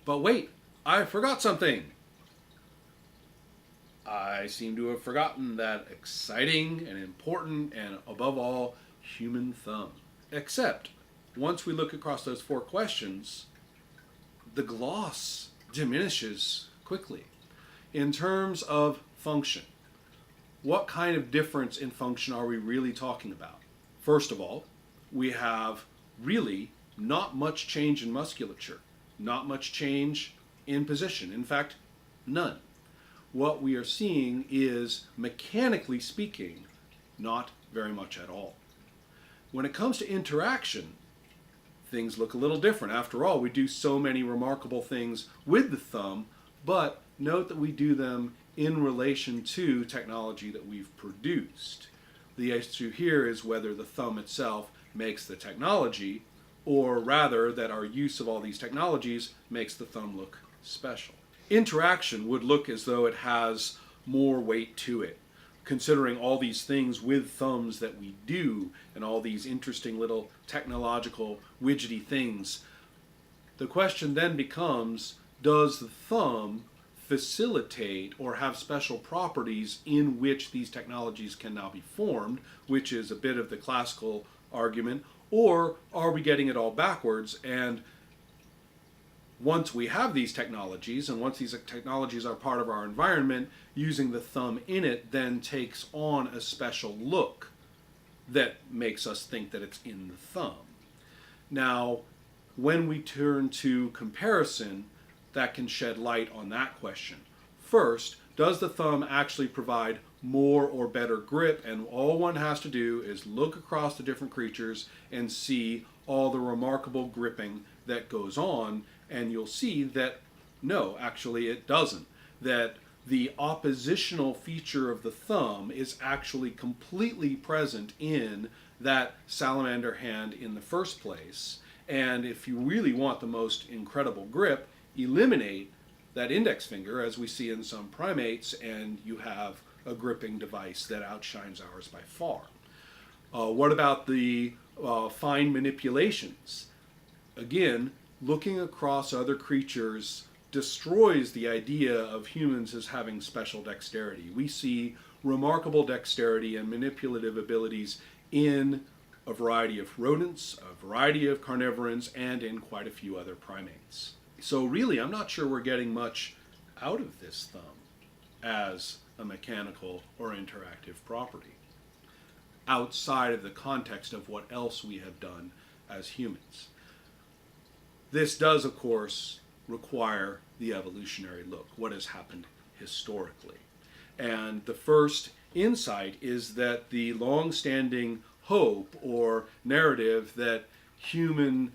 But wait, I forgot something. I seem to have forgotten that exciting and important and, above all, human thumb. Except, once we look across those four questions, the gloss diminishes quickly. In terms of function, what kind of difference in function are we really talking about? First of all, we have really not much change in musculature, not much change in position. In fact, none. What we are seeing is, mechanically speaking, not very much at all. When it comes to interaction, things look a little different. After all, we do so many remarkable things with the thumb, but note that we do them in relation to technology that we've produced. The issue here is whether the thumb itself makes the technology, or rather that our use of all these technologies makes the thumb look special. Interaction would look as though it has more weight to it, considering all these things with thumbs that we do and all these interesting little technological widgety things. The question then becomes, does the thumb facilitate or have special properties in which these technologies can now be formed, which is a bit of the classical argument, or are we getting it all backwards? And once we have these technologies, and once these technologies are part of our environment, using the thumb in it then takes on a special look that makes us think that it's in the thumb. Now, when we turn to comparison, that can shed light on that question. First, does the thumb actually provide more or better grip? And all one has to do is look across the different creatures and see all the remarkable gripping that goes on, and you'll see that no, actually it doesn't. That the oppositional feature of the thumb is actually completely present in that salamander hand in the first place. And if you really want the most incredible grip, eliminate that index finger, as we see in some primates, and you have a gripping device that outshines ours by far. What about the fine manipulations? Again, looking across other creatures destroys the idea of humans as having special dexterity. We see remarkable dexterity and manipulative abilities in a variety of rodents, a variety of carnivorans, and in quite a few other primates. So really, I'm not sure we're getting much out of this thumb as a mechanical or interactive property, outside of the context of what else we have done as humans. This does, of course, require the evolutionary look, what has happened historically. And the first insight is that the long-standing hope or narrative that human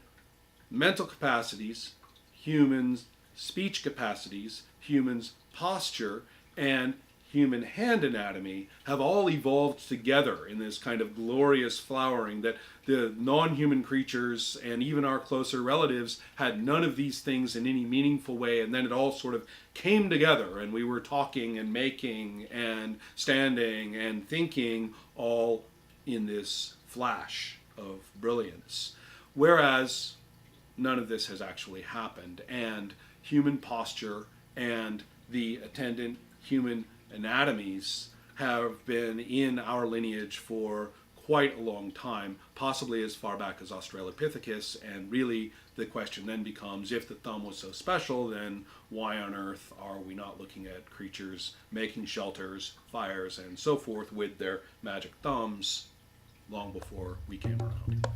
mental capacities, humans' speech capacities, humans' posture, and human hand anatomy have all evolved together in this kind of glorious flowering, that the non-human creatures and even our closer relatives had none of these things in any meaningful way, and then it all sort of came together and we were talking and making and standing and thinking all in this flash of brilliance. Whereas none of this has actually happened, and human posture and the attendant human anatomies have been in our lineage for quite a long time, possibly as far back as Australopithecus, and really the question then becomes, if the thumb was so special, then why on earth are we not looking at creatures making shelters, fires, and so forth with their magic thumbs long before we came around?